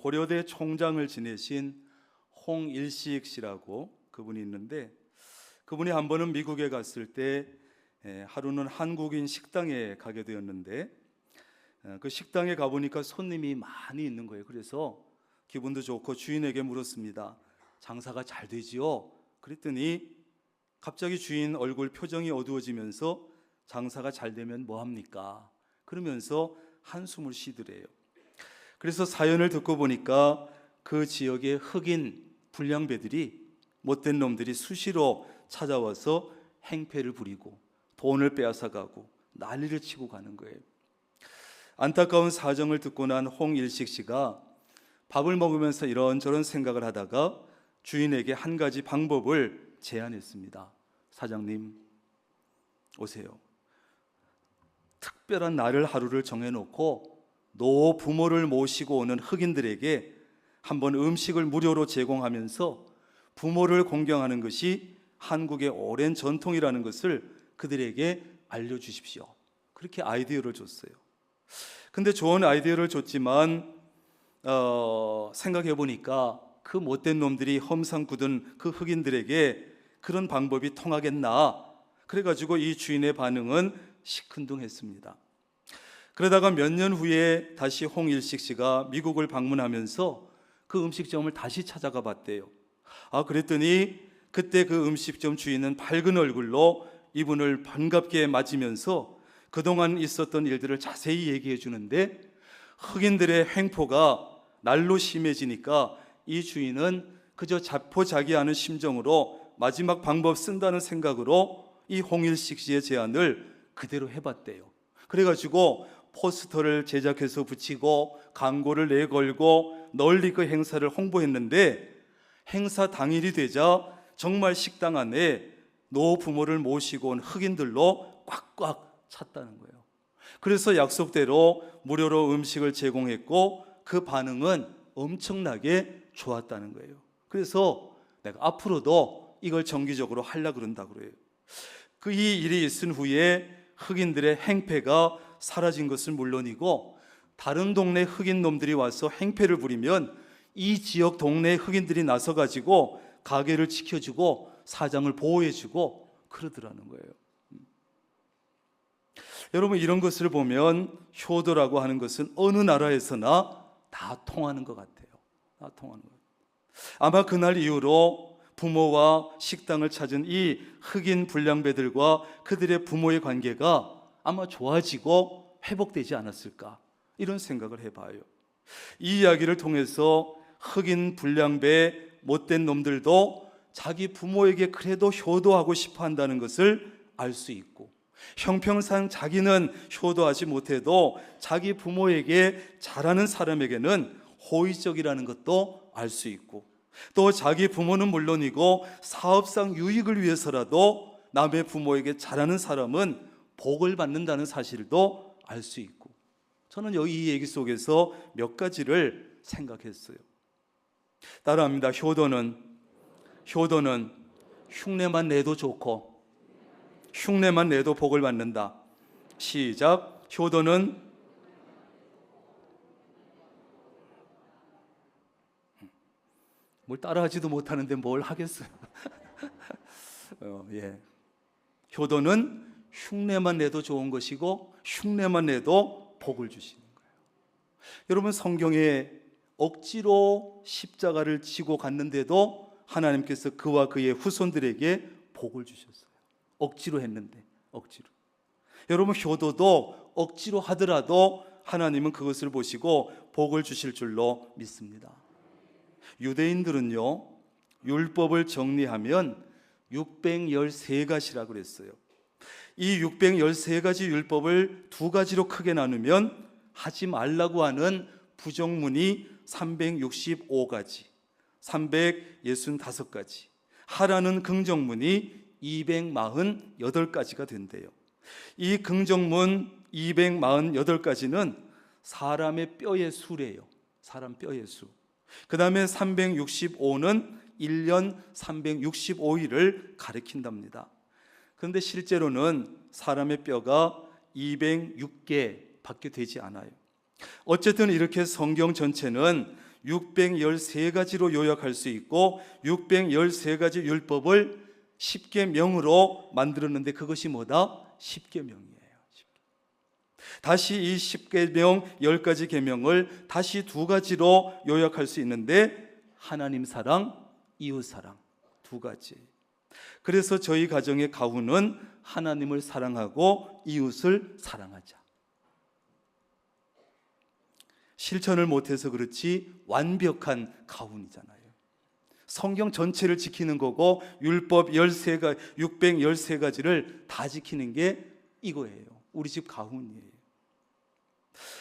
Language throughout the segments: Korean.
고려대 총장을 지내신 홍일식 씨라고 그분이 있는데, 그분이 한 번은 미국에 갔을 때 하루는 한국인 식당에 가게 되었는데, 그 식당에 가보니까 손님이 많이 있는 거예요. 그래서 기분도 좋고 주인에게 물었습니다. 장사가 잘 되지요? 그랬더니 갑자기 주인 얼굴 표정이 어두워지면서 장사가 잘 되면 뭐 합니까? 그러면서 한숨을 쉬더래요. 그래서 사연을 듣고 보니까 그 지역의 흑인 불량배들이, 못된 놈들이 수시로 찾아와서 행패를 부리고 돈을 빼앗아가고 난리를 치고 가는 거예요. 안타까운 사정을 듣고 난 홍일식 씨가 밥을 먹으면서 이런저런 생각을 하다가 주인에게 한 가지 방법을 제안했습니다. 사장님, 오세요. 특별한 날을 하루를 정해놓고 노부모를 모시고 오는 흑인들에게 한번 음식을 무료로 제공하면서 부모를 공경하는 것이 한국의 오랜 전통이라는 것을 그들에게 알려주십시오. 그렇게 아이디어를 줬어요. 근데 좋은 아이디어를 줬지만 생각해 보니까 그 못된 놈들이 험상 굳은 그 흑인들에게 그런 방법이 통하겠나? 그래가지고 이 주인의 반응은 시큰둥했습니다. 그러다가 몇 년 후에 다시 홍일식 씨가 미국을 방문하면서 그 음식점을 다시 찾아가 봤대요. 그랬더니 그때 그 음식점 주인은 밝은 얼굴로 이분을 반갑게 맞으면서 그동안 있었던 일들을 자세히 얘기해 주는데, 흑인들의 횡포가 날로 심해지니까 이 주인은 그저 자포자기하는 심정으로 마지막 방법 쓴다는 생각으로 이 홍일식 씨의 제안을 그대로 해봤대요. 그래가지고 포스터를 제작해서 붙이고 광고를 내걸고 널리 그 행사를 홍보했는데, 행사 당일이 되자 정말 식당 안에 노부모를 모시고 온 흑인들로 꽉꽉 찼다는 거예요. 그래서 약속대로 무료로 음식을 제공했고 그 반응은 엄청나게 좋았다는 거예요. 그래서 내가 앞으로도 이걸 정기적으로 하려고 그런다고 그래요. 이 일이 있은 후에 흑인들의 행패가 사라진 것은 물론이고, 다른 동네 흑인 놈들이 와서 행패를 부리면 이 지역 동네 흑인들이 나서 가지고 가게를 지켜주고 사장을 보호해주고 그러더라는 거예요. 여러분, 이런 것을 보면 효도라고 하는 것은 어느 나라에서나 다 통하는 것 같아요. 다 통하는 것 같아요. 아마 그날 이후로 부모와 식당을 찾은 이 흑인 불량배들과 그들의 부모의 관계가 아마 좋아지고 회복되지 않았을까, 이런 생각을 해봐요. 이 이야기를 통해서 흑인 불량배 못된 놈들도 자기 부모에게 그래도 효도하고 싶어 한다는 것을 알 수 있고, 형평상 자기는 효도하지 못해도 자기 부모에게 잘하는 사람에게는 호의적이라는 것도 알 수 있고, 또 자기 부모는 물론이고 사업상 유익을 위해서라도 남의 부모에게 잘하는 사람은 복을 받는다는 사실도 알 수 있고, 저는 이 얘기 속에서 몇 가지를 생각했어요. 따라합니다. 효도는 흉내만 내도 좋고 흉내만 내도 복을 받는다. 시작. 효도는 뭘 따라하지도 못하는데 뭘 하겠어요. 효도는 흉내만 내도 좋은 것이고 흉내만 내도 복을 주시는 거예요. 여러분, 성경에 억지로 십자가를 지고 갔는데도 하나님께서 그와 그의 후손들에게 복을 주셨어요. 억지로 했는데, 억지로. 여러분, 효도도 억지로 하더라도 하나님은 그것을 보시고 복을 주실 줄로 믿습니다. 유대인들은요, 율법을 정리하면 613가지라고 그랬어요. 이 613가지 율법을 두 가지로 크게 나누면 하지 말라고 하는 부정문이 365가지, 365가지, 하라는 긍정문이 248가지가 된대요. 이 긍정문 248가지는 사람의 뼈의 수래요. 사람 뼈의 수. 그 다음에 365는 1년 365일을 가리킨답니다. 그런데 실제로는 사람의 뼈가 206개 밖에 되지 않아요. 어쨌든 이렇게 성경 전체는 613가지로 요약할 수 있고 613가지 율법을 10계명으로 만들었는데 그것이 뭐다? 10계명이에요. 다시 이 10계명 10가지 계명을 다시 두 가지로 요약할 수 있는데 하나님 사랑, 이웃 사랑 두 가지. 그래서 저희 가정의 가훈은 하나님을 사랑하고 이웃을 사랑하자. 실천을 못해서 그렇지 완벽한 가훈이잖아요. 성경 전체를 지키는 거고 율법 613가지를 다 지키는 게 이거예요. 우리 집 가훈이에요.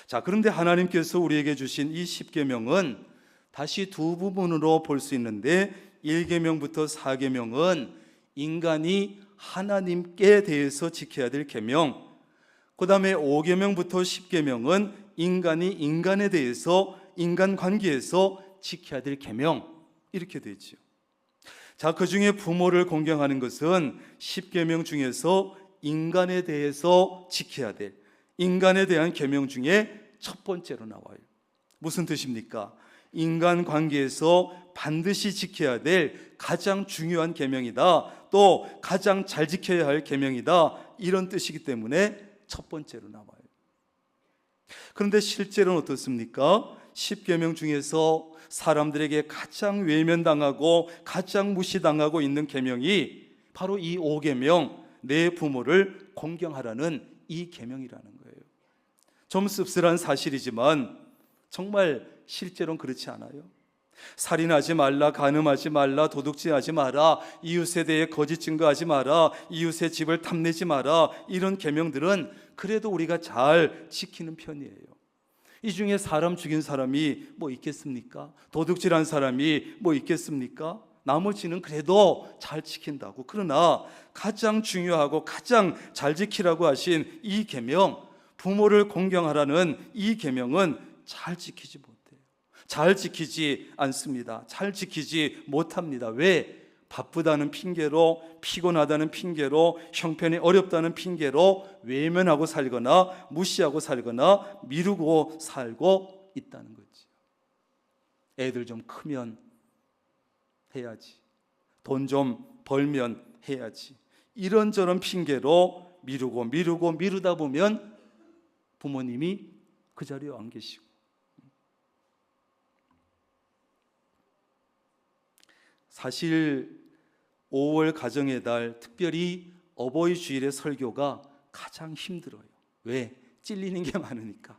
자, 그런데 하나님께서 우리에게 주신 이 10계명은 다시 두 부분으로 볼 수 있는데 1계명부터 4계명은 인간이 하나님께 대해서 지켜야 될 계명, 그 다음에 5계명부터 10계명은 인간이 인간에 대해서 인간관계에서 지켜야 될 계명, 이렇게 되죠. 자, 그 중에 부모를 공경하는 것은 10계명 중에서 인간에 대해서 지켜야 될 인간에 대한 계명 중에 첫 번째로 나와요. 무슨 뜻입니까? 인간관계에서 반드시 지켜야 될 가장 중요한 계명이다, 또 가장 잘 지켜야 할 계명이다, 이런 뜻이기 때문에 첫 번째로 나와요. 그런데 실제로는 어떻습니까? 10계명 중에서 사람들에게 가장 외면당하고 가장 무시당하고 있는 계명이 바로 이 5계명, 내 부모를 공경하라는 이 계명이라는 거예요. 좀 씁쓸한 사실이지만 정말 실제로는 그렇지 않아요. 살인하지 말라, 간음하지 말라, 도둑질하지 마라, 이웃에 대해 거짓 증거하지 마라, 이웃의 집을 탐내지 마라, 이런 계명들은 그래도 우리가 잘 지키는 편이에요. 이 중에 사람 죽인 사람이 뭐 있겠습니까? 도둑질한 사람이 뭐 있겠습니까? 나머지는 그래도 잘 지킨다고. 그러나 가장 중요하고 가장 잘 지키라고 하신 이 계명, 부모를 공경하라는 이 계명은 잘 지키지 못해요. 잘 지키지 않습니다. 잘 지키지 못합니다. 왜? 바쁘다는 핑계로, 피곤하다는 핑계로, 형편이 어렵다는 핑계로 외면하고 살거나 무시하고 살거나 미루고 살고 있다는 거지. 애들 좀 크면 해야지, 돈 좀 벌면 해야지, 이런저런 핑계로 미루다 보면 부모님이 그 자리에 안 계시고. 사실 5월 가정의 달, 특별히 어버이 주일의 설교가 가장 힘들어요. 왜? 찔리는 게 많으니까.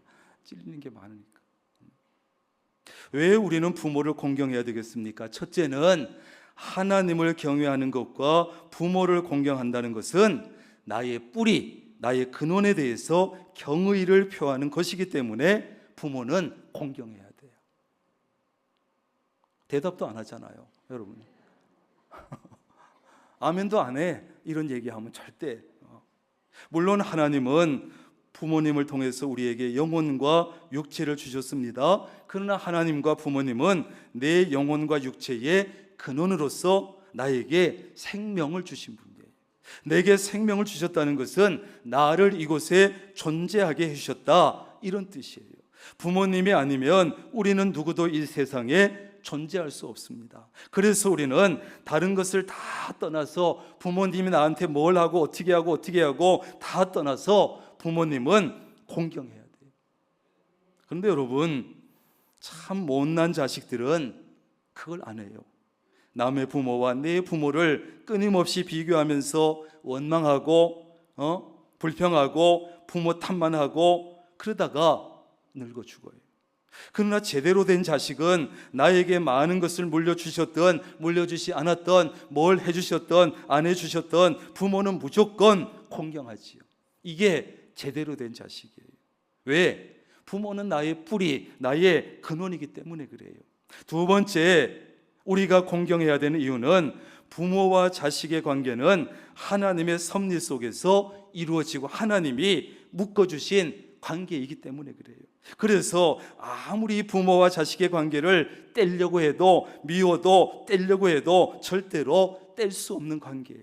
왜 우리는 부모를 공경해야 되겠습니까? 첫째는 하나님을 경외하는 것과 부모를 공경한다는 것은 나의 뿌리, 나의 근원에 대해서 경의를 표하는 것이기 때문에 부모는 공경해야 돼요. 대답도 안 하잖아요, 여러분. 아멘도 안 해. 이런 얘기하면 절대. 물론 하나님은 부모님을 통해서 우리에게 영혼과 육체를 주셨습니다. 그러나 하나님과 부모님은 내 영혼과 육체의 근원으로서 나에게 생명을 주신 분이에요. 내게 생명을 주셨다는 것은 나를 이곳에 존재하게 해주셨다, 이런 뜻이에요. 부모님이 아니면 우리는 누구도 이 세상에 존재할 수 없습니다. 그래서 우리는 다른 것을 다 떠나서, 부모님이 나한테 뭘 하고 어떻게 하고 다 떠나서 부모님은 공경해야 돼요. 그런데 여러분, 참 못난 자식들은 그걸 안 해요. 남의 부모와 내 부모를 끊임없이 비교하면서 원망하고 불평하고 부모 탓만 하고 그러다가 늙어 죽어요. 그러나 제대로 된 자식은 나에게 많은 것을 물려주셨던 물려주지 않았던, 뭘 해주셨던 안 해주셨던 부모는 무조건 공경하지요. 이게 제대로 된 자식이에요. 왜? 부모는 나의 뿌리, 나의 근원이기 때문에 그래요. 두 번째, 우리가 공경해야 되는 이유는 부모와 자식의 관계는 하나님의 섭리 속에서 이루어지고 하나님이 묶어주신 관계이기 때문에 그래요. 그래서 아무리 부모와 자식의 관계를 떼려고 해도, 미워도 떼려고 해도 절대로 뗄 수 없는 관계예요.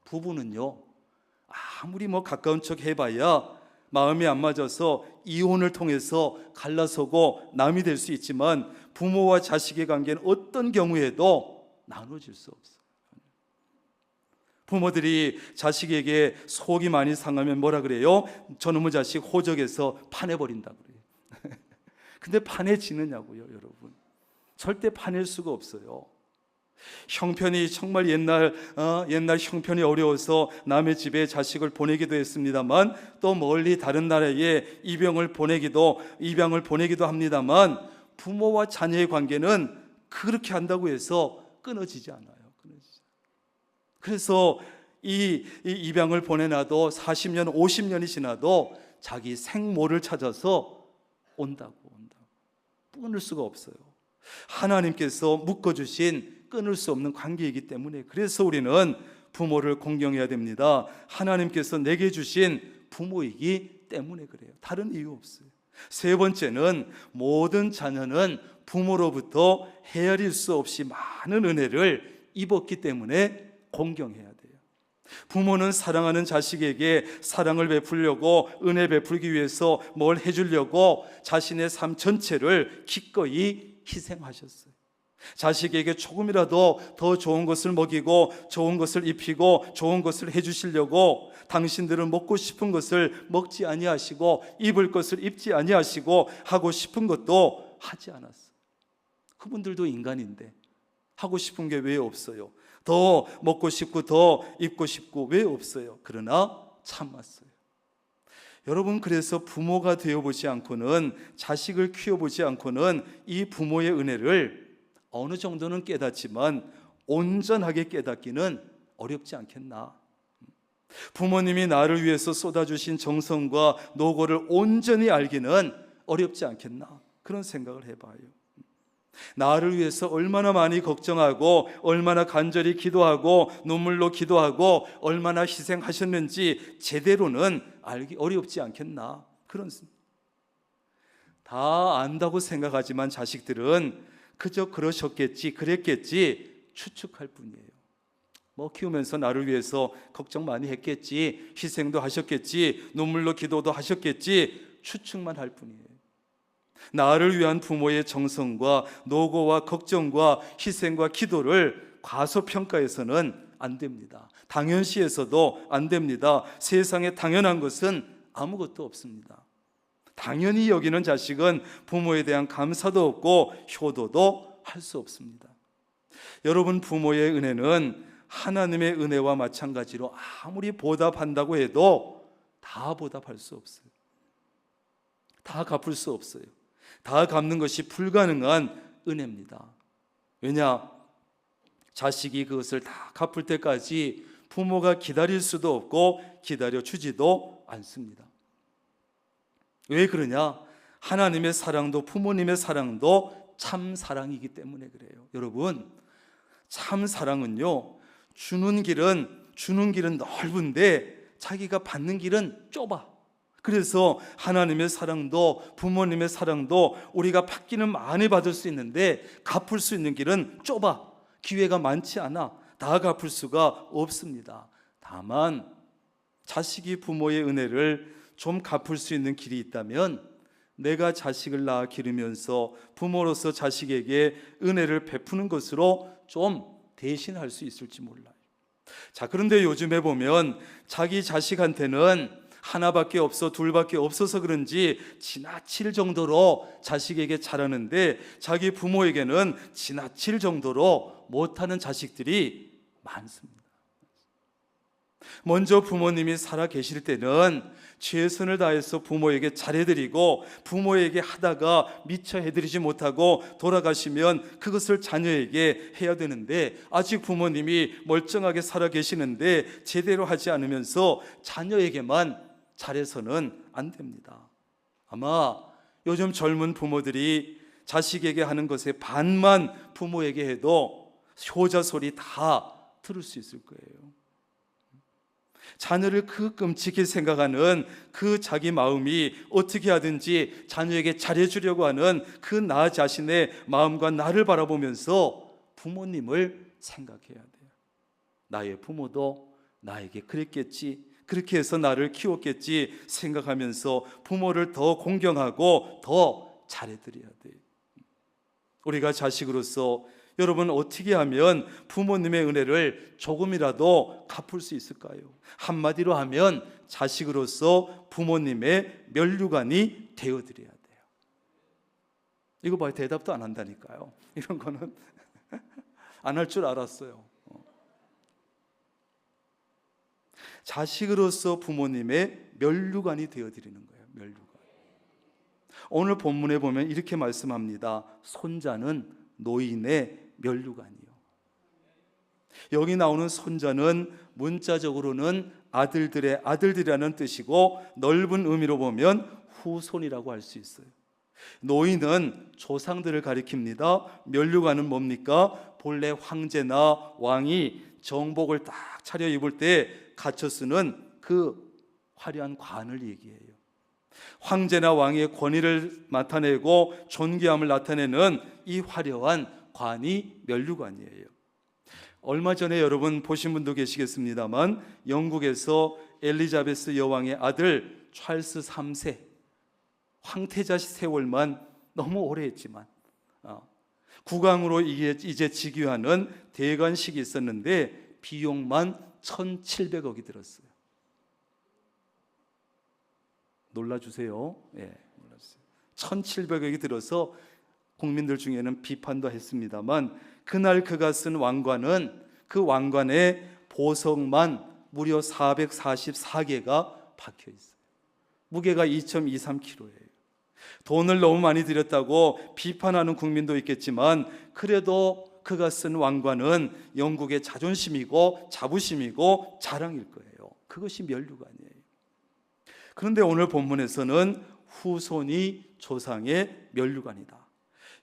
부부는요, 아무리 가까운 척 해봐야 마음이 안 맞아서 이혼을 통해서 갈라서고 남이 될 수 있지만 부모와 자식의 관계는 어떤 경우에도 나눠질 수 없어요. 부모들이 자식에게 속이 많이 상하면 뭐라 그래요? 저놈의 자식 호적에서 파내버린다고 그래요. 근데 파내지느냐고요, 여러분? 절대 파낼 수가 없어요. 형편이 정말 옛날 형편이 어려워서 남의 집에 자식을 보내기도 했습니다만, 또 멀리 다른 나라에 입양을 보내기도 합니다만, 부모와 자녀의 관계는 그렇게 한다고 해서 끊어지지 않아요. 그래서 이 입양을 보내놔도 40년, 50년이 지나도 자기 생모를 찾아서 온다고. 끊을 수가 없어요. 하나님께서 묶어주신 끊을 수 없는 관계이기 때문에, 그래서 우리는 부모를 공경해야 됩니다. 하나님께서 내게 주신 부모이기 때문에 그래요. 다른 이유 없어요. 세 번째는 모든 자녀는 부모로부터 헤아릴 수 없이 많은 은혜를 입었기 때문에 공경해야 돼요. 부모는 사랑하는 자식에게 사랑을 베풀려고, 은혜 베풀기 위해서 뭘 해주려고 자신의 삶 전체를 기꺼이 희생하셨어요. 자식에게 조금이라도 더 좋은 것을 먹이고, 좋은 것을 입히고, 좋은 것을 해주시려고 당신들은 먹고 싶은 것을 먹지 아니하시고, 입을 것을 입지 아니하시고, 하고 싶은 것도 하지 않았어요. 그분들도 인간인데 하고 싶은 게 왜 없어요? 더 먹고 싶고 더 입고 싶고 왜 없어요? 그러나 참았어요. 여러분, 그래서 부모가 되어보지 않고는, 자식을 키워보지 않고는 이 부모의 은혜를 어느 정도는 깨닫지만 온전하게 깨닫기는 어렵지 않겠나? 부모님이 나를 위해서 쏟아주신 정성과 노고를 온전히 알기는 어렵지 않겠나? 그런 생각을 해봐요. 나를 위해서 얼마나 많이 걱정하고, 얼마나 간절히 기도하고, 눈물로 기도하고, 얼마나 희생하셨는지 제대로는 알기 어렵지 않겠나? 다 안다고 생각하지만 자식들은 그저 그러셨겠지, 그랬겠지 추측할 뿐이에요. 키우면서 나를 위해서 걱정 많이 했겠지, 희생도 하셨겠지, 눈물로 기도도 하셨겠지 추측만 할 뿐이에요. 나를 위한 부모의 정성과 노고와 걱정과 희생과 기도를 과소평가해서는 안 됩니다. 당연시해서도 안 됩니다. 세상에 당연한 것은 아무것도 없습니다. 당연히 여기는 자식은 부모에 대한 감사도 없고 효도도 할 수 없습니다. 여러분, 부모의 은혜는 하나님의 은혜와 마찬가지로 아무리 보답한다고 해도 다 보답할 수 없어요. 다 갚을 수 없어요. 다 갚는 것이 불가능한 은혜입니다. 왜냐? 자식이 그것을 다 갚을 때까지 부모가 기다릴 수도 없고 기다려주지도 않습니다. 왜 그러냐? 하나님의 사랑도 부모님의 사랑도 참 사랑이기 때문에 그래요. 여러분, 참 사랑은요, 주는 길은 넓은데 자기가 받는 길은 좁아. 그래서 하나님의 사랑도 부모님의 사랑도 우리가 받기는 많이 받을 수 있는데 갚을 수 있는 길은 좁아. 기회가 많지 않아. 다 갚을 수가 없습니다. 다만 자식이 부모의 은혜를 좀 갚을 수 있는 길이 있다면, 내가 자식을 낳아 기르면서 부모로서 자식에게 은혜를 베푸는 것으로 좀 대신할 수 있을지 몰라요. 자, 그런데 요즘에 보면 자기 자식한테는 하나밖에 없어, 둘밖에 없어서 그런지 지나칠 정도로 자식에게 잘하는데, 자기 부모에게는 지나칠 정도로 못하는 자식들이 많습니다. 먼저 부모님이 살아 계실 때는 최선을 다해서 부모에게 잘해드리고, 부모에게 하다가 미처 해드리지 못하고 돌아가시면 그것을 자녀에게 해야 되는데, 아직 부모님이 멀쩡하게 살아 계시는데 제대로 하지 않으면서 자녀에게만 잘해서는 안 됩니다. 아마 요즘 젊은 부모들이 자식에게 하는 것의 반만 부모에게 해도 효자 소리 다 들을 수 있을 거예요. 자녀를 그 끔찍히 생각하는 그 자기 마음이 어떻게 하든지 자녀에게 잘해주려고 하는 그 나 자신의 마음과 나를 바라보면서 부모님을 생각해야 돼요. 나의 부모도 나에게 그랬겠지, 그렇게 해서 나를 키웠겠지 생각하면서 부모를 더 공경하고 더 잘해드려야 돼요. 우리가 자식으로서 여러분 어떻게 하면 부모님의 은혜를 조금이라도 갚을 수 있을까요? 한마디로 하면 자식으로서 부모님의 면류관이 되어드려야 돼요. 이거 봐요. 대답도 안 한다니까요. 이런 거는 안 할 줄 알았어요. 자식으로서 부모님의 면류관이 되어드리는 거예요. 면류관. 오늘 본문에 보면 이렇게 말씀합니다. 손자는 노인의 면류관이요. 여기 나오는 손자는 문자적으로는 아들들이라는 뜻이고 넓은 의미로 보면 후손이라고 할 수 있어요. 노인은 조상들을 가리킵니다. 면류관은 뭡니까? 본래 황제나 왕이 정복을 딱 차려입을 때 갖춰 쓰는 그 화려한 관을 얘기해요. 황제나 왕의 권위를 나타내고 존귀함을 나타내는 이 화려한 관이 면류관이에요. 얼마 전에 여러분 보신 분도 계시겠습니다만 영국에서 엘리자베스 여왕의 아들 찰스 3세 황태자 세월만 너무 오래 했지만 국왕으로 이제 즉위하는 대관식이 있었는데 비용만 1,700억이 들었어요. 놀라주세요. 예, 놀랐어요. 1,700억이 들어서 국민들 중에는 비판도 했습니다만 그날 그가 쓴 왕관은 그 왕관의 보석만 무려 444개가 박혀 있어요. 무게가 2.23kg예요. 돈을 너무 많이 들였다고 비판하는 국민도 있겠지만 그래도 그가 쓴 왕관은 영국의 자존심이고 자부심이고 자랑일 거예요. 그것이 면류관이에요. 그런데 오늘 본문에서는 후손이 조상의 면류관이다.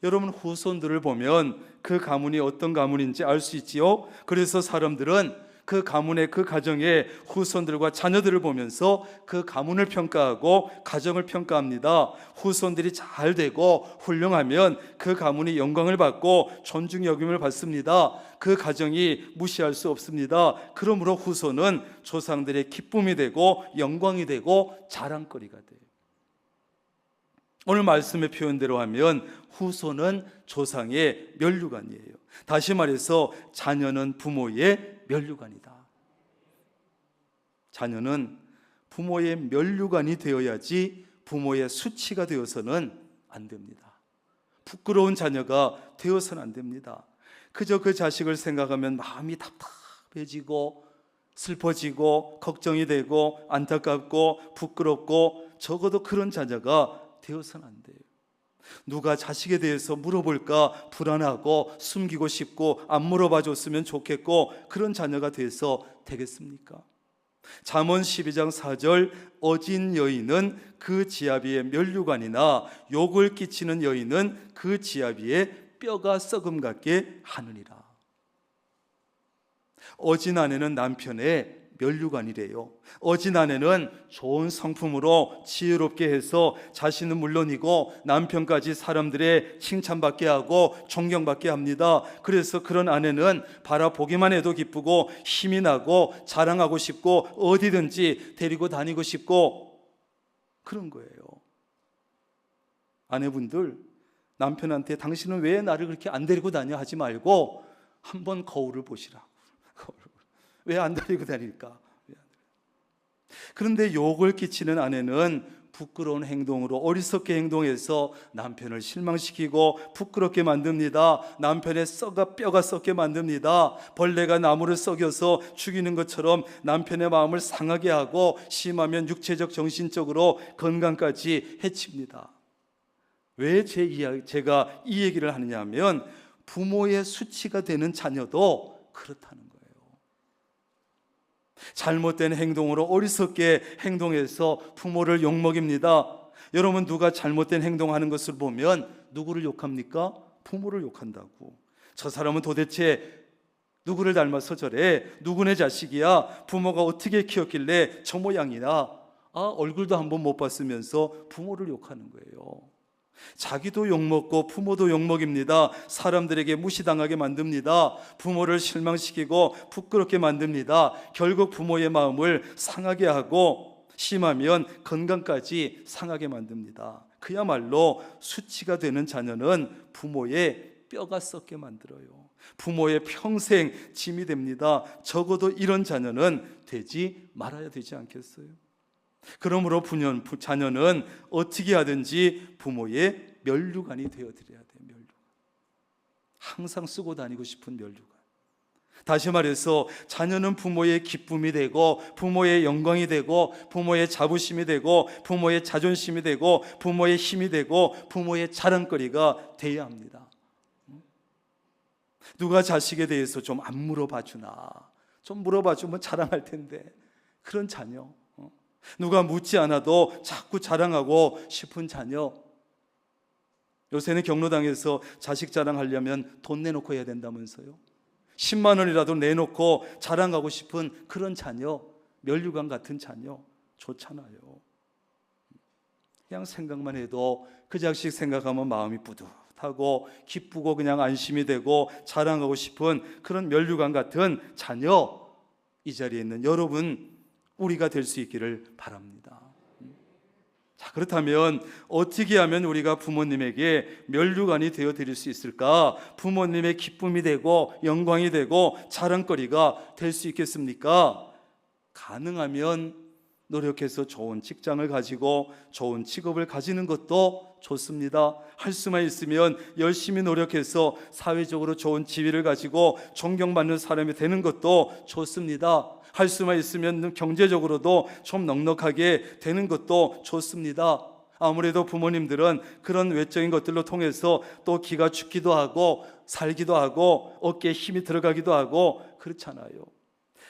여러분 후손들을 보면 그 가문이 어떤 가문인지 알 수 있지요. 그래서 사람들은 그 가문의 그 가정의 후손들과 자녀들을 보면서 그 가문을 평가하고 가정을 평가합니다. 후손들이 잘 되고 훌륭하면 그 가문이 영광을 받고 존중 여김을 받습니다. 그 가정이 무시할 수 없습니다. 그러므로 후손은 조상들의 기쁨이 되고 영광이 되고 자랑거리가 돼요. 오늘 말씀의 표현대로 하면 후손은 조상의 면류관이에요. 다시 말해서 자녀는 부모의 면류관이다. 자녀는 부모의 면류관이 되어야지 부모의 수치가 되어서는 안 됩니다. 부끄러운 자녀가 되어서는 안 됩니다. 그저 그 자식을 생각하면 마음이 답답해지고 슬퍼지고 걱정이 되고 안타깝고 부끄럽고 적어도 그런 자녀가 되어서는 안 돼요. 누가 자식에 대해서 물어볼까 불안하고 숨기고 싶고 안 물어봐 줬으면 좋겠고 그런 자녀가 돼서 되겠습니까? 잠언 12장 4절 어진 여인은 그 지아비의 면류관이나 욕을 끼치는 여인은 그 지아비의 뼈가 썩음 같게 하느니라. 어진 아내는 남편의 면류관이래요. 어진 아내는 좋은 성품으로 지혜롭게 해서 자신은 물론이고 남편까지 사람들의 칭찬받게 하고 존경받게 합니다. 그래서 그런 아내는 바라보기만 해도 기쁘고 힘이 나고 자랑하고 싶고 어디든지 데리고 다니고 싶고 그런 거예요. 아내분들 남편한테 당신은 왜 나를 그렇게 안 데리고 다녀 하지 말고 한번 거울을 보시라고. 왜 안 데리고 다닐까? 그런데 욕을 끼치는 아내는 부끄러운 행동으로 어리석게 행동해서 남편을 실망시키고 부끄럽게 만듭니다. 남편의 뼈가 썩게 만듭니다. 벌레가 나무를 썩여서 죽이는 것처럼 남편의 마음을 상하게 하고 심하면 육체적 정신적으로 건강까지 해칩니다. 왜 제가 이 얘기를 하느냐 하면 부모의 수치가 되는 자녀도 그렇다는 거예요. 잘못된 행동으로 어리석게 행동해서 부모를 욕먹입니다. 여러분 누가 잘못된 행동하는 것을 보면 누구를 욕합니까? 부모를 욕한다고. 저 사람은 도대체 누구를 닮아서 저래? 누구네 자식이야? 부모가 어떻게 키웠길래 저 모양이야? 얼굴도 한번 못 봤으면서 부모를 욕하는 거예요. 자기도 욕먹고 부모도 욕먹입니다. 사람들에게 무시당하게 만듭니다. 부모를 실망시키고 부끄럽게 만듭니다. 결국 부모의 마음을 상하게 하고 심하면 건강까지 상하게 만듭니다. 그야말로 수치가 되는 자녀는 부모의 뼈가 썩게 만들어요. 부모의 평생 짐이 됩니다. 적어도 이런 자녀는 되지 말아야 되지 않겠어요? 그러므로 자녀는 어떻게 하든지 부모의 면류관이 되어드려야 돼요. 면류관. 항상 쓰고 다니고 싶은 면류관. 다시 말해서 자녀는 부모의 기쁨이 되고 부모의 영광이 되고 부모의 자부심이 되고 부모의 자존심이 되고 부모의 힘이 되고 부모의 자랑거리가 되어야 합니다. 누가 자식에 대해서 좀 안 물어봐 주나? 좀 물어봐 주면 자랑할 텐데. 그런 자녀. 누가 묻지 않아도 자꾸 자랑하고 싶은 자녀. 요새는 경로당에서 자식 자랑하려면 돈 내놓고 해야 된다면서요. 10만 원이라도 내놓고 자랑하고 싶은 그런 자녀, 면류관 같은 자녀 좋잖아요. 그냥 생각만 해도 그 자식 생각하면 마음이 뿌듯하고 기쁘고 그냥 안심이 되고 자랑하고 싶은 그런 면류관 같은 자녀, 이 자리에 있는 여러분, 우리가 될 수 있기를 바랍니다. 자, 그렇다면 어떻게 하면 우리가 부모님에게 면류관이 되어 드릴 수 있을까? 부모님의 기쁨이 되고 영광이 되고 자랑거리가 될 수 있겠습니까? 가능하면 노력해서 좋은 직장을 가지고 좋은 직업을 가지는 것도 좋습니다. 할 수만 있으면 열심히 노력해서 사회적으로 좋은 지위를 가지고 존경받는 사람이 되는 것도 좋습니다. 할 수만 있으면 경제적으로도 좀 넉넉하게 되는 것도 좋습니다. 아무래도 부모님들은 그런 외적인 것들로 통해서 또 기가 죽기도 하고 살기도 하고 어깨에 힘이 들어가기도 하고 그렇잖아요.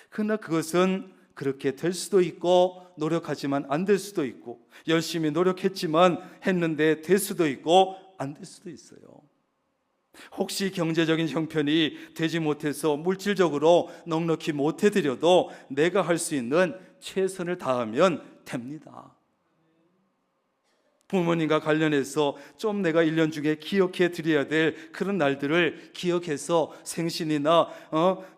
그러나 그것은 그렇게 될 수도 있고 노력하지만 안 될 수도 있고 열심히 노력했지만 했는데 될 수도 있고 안 될 수도 있어요. 혹시 경제적인 형편이 되지 못해서 물질적으로 넉넉히 못 해드려도 내가 할 수 있는 최선을 다하면 됩니다. 부모님과 관련해서 좀 내가 1년 중에 기억해 드려야 될 그런 날들을 기억해서 생신이나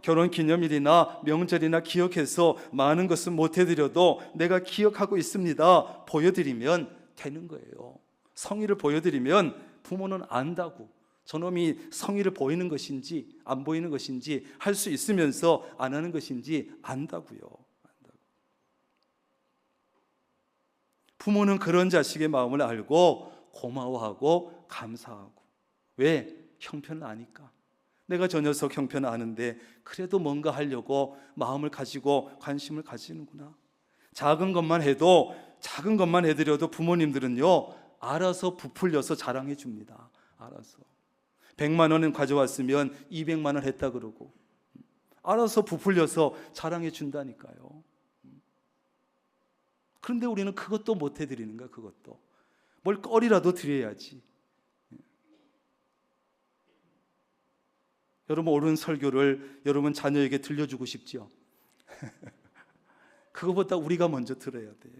결혼기념일이나 명절이나 기억해서 많은 것은 못 해드려도 내가 기억하고 있습니다. 보여드리면 되는 거예요. 성의를 보여드리면 부모는 안다고. 저놈이 성의를 보이는 것인지 안 보이는 것인지 할 수 있으면서 안 하는 것인지 안다고요. 부모는 그런 자식의 마음을 알고 고마워하고 감사하고. 왜? 형편을 아니까. 내가 저 녀석 형편을 아는데 그래도 뭔가 하려고 마음을 가지고 관심을 가지는구나. 작은 것만 해드려도 부모님들은요 알아서 부풀려서 자랑해 줍니다. 알아서 100만 원은 가져왔으면 200만 원 했다 그러고 알아서 부풀려서 자랑해 준다니까요. 그런데 우리는 그것도 못 해드리는 거야. 그것도 뭘 꺼리라도 드려야지. 여러분, 옳은 설교를 여러분 자녀에게 들려주고 싶죠? 그거보다 우리가 먼저 들어야 돼요.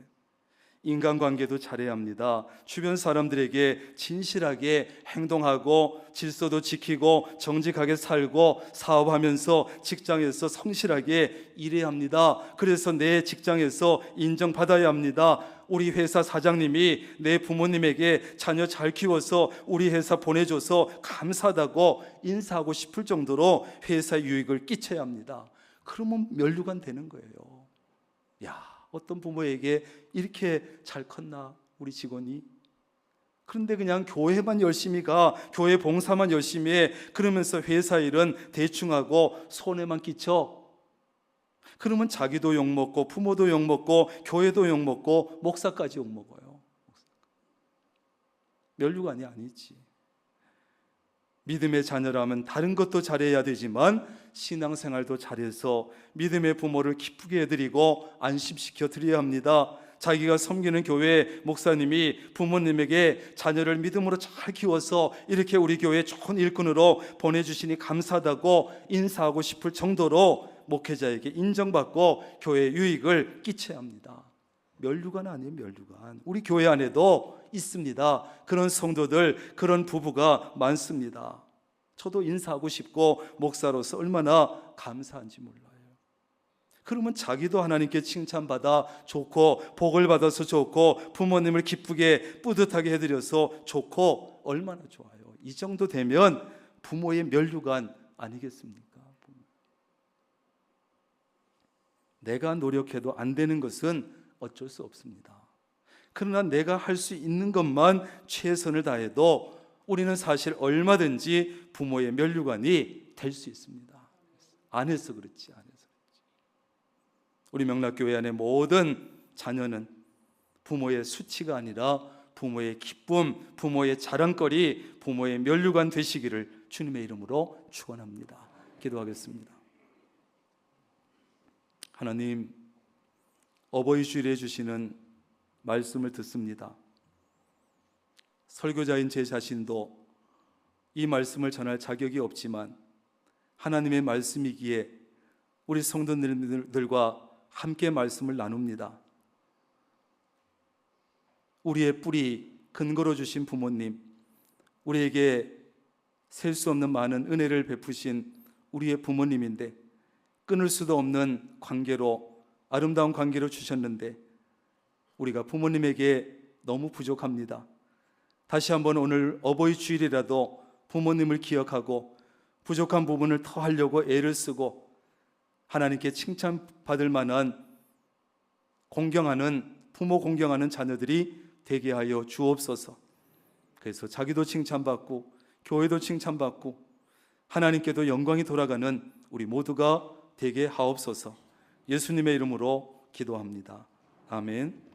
인간관계도 잘해야 합니다. 주변 사람들에게 진실하게 행동하고 질서도 지키고 정직하게 살고 사업하면서 직장에서 성실하게 일해야 합니다. 그래서 내 직장에서 인정받아야 합니다. 우리 회사 사장님이 내 부모님에게 자녀 잘 키워서 우리 회사 보내줘서 감사하다고 인사하고 싶을 정도로 회사 유익을 끼쳐야 합니다. 그러면 면류관 되는 거예요. 야, 어떤 부모에게 이렇게 잘 컸나 우리 직원이? 그런데 그냥 교회만 열심히 가, 교회 봉사만 열심히 해, 그러면서 회사 일은 대충 하고 손해만 끼쳐. 그러면 자기도 욕먹고 부모도 욕먹고 교회도 욕먹고 목사까지 욕먹어요. 면류관이 아니지. 믿음의 자녀라면 다른 것도 잘해야 되지만 신앙생활도 잘해서 믿음의 부모를 기쁘게 해드리고 안심시켜 드려야 합니다. 자기가 섬기는 교회 목사님이 부모님에게 자녀를 믿음으로 잘 키워서 이렇게 우리 교회 좋은 일꾼으로 보내주시니 감사하다고 인사하고 싶을 정도로 목회자에게 인정받고 교회에 유익을 끼쳐야 합니다. 면류관 아니에요, 면류관. 우리 교회 안에도 있습니다. 그런 성도들, 그런 부부가 많습니다. 저도 인사하고 싶고 목사로서 얼마나 감사한지 몰라요. 그러면 자기도 하나님께 칭찬받아 좋고 복을 받아서 좋고 부모님을 기쁘게 뿌듯하게 해드려서 좋고 얼마나 좋아요. 이 정도 되면 부모의 면류관 아니겠습니까? 내가 노력해도 안 되는 것은 어쩔 수 없습니다. 그러나 내가 할 수 있는 것만 최선을 다해도 우리는 사실 얼마든지 부모의 면류관이 될 수 있습니다. 안 해서 그렇지, 안 해서 그렇지. 우리 명락교회 안의 모든 자녀는 부모의 수치가 아니라 부모의 기쁨, 부모의 자랑거리, 부모의 면류관 되시기를 주님의 이름으로 축원합니다. 기도하겠습니다. 하나님, 어버이 주일에 주시는 말씀을 듣습니다. 설교자인 제 자신도 이 말씀을 전할 자격이 없지만 하나님의 말씀이기에 우리 성도님들과 함께 말씀을 나눕니다. 우리의 뿌리, 근거로 주신 부모님, 우리에게 셀 수 없는 많은 은혜를 베푸신 우리의 부모님인데 끊을 수도 없는 관계로, 아름다운 관계로 주셨는데 우리가 부모님에게 너무 부족합니다. 다시 한번 오늘 어버이 주일이라도 부모님을 기억하고 부족한 부분을 더 하려고 애를 쓰고 하나님께 칭찬받을 만한 공경하는, 부모 공경하는 자녀들이 되게 하여 주옵소서. 그래서 자기도 칭찬받고 교회도 칭찬받고 하나님께도 영광이 돌아가는 우리 모두가 되게 하옵소서. 예수님의 이름으로 기도합니다. 아멘.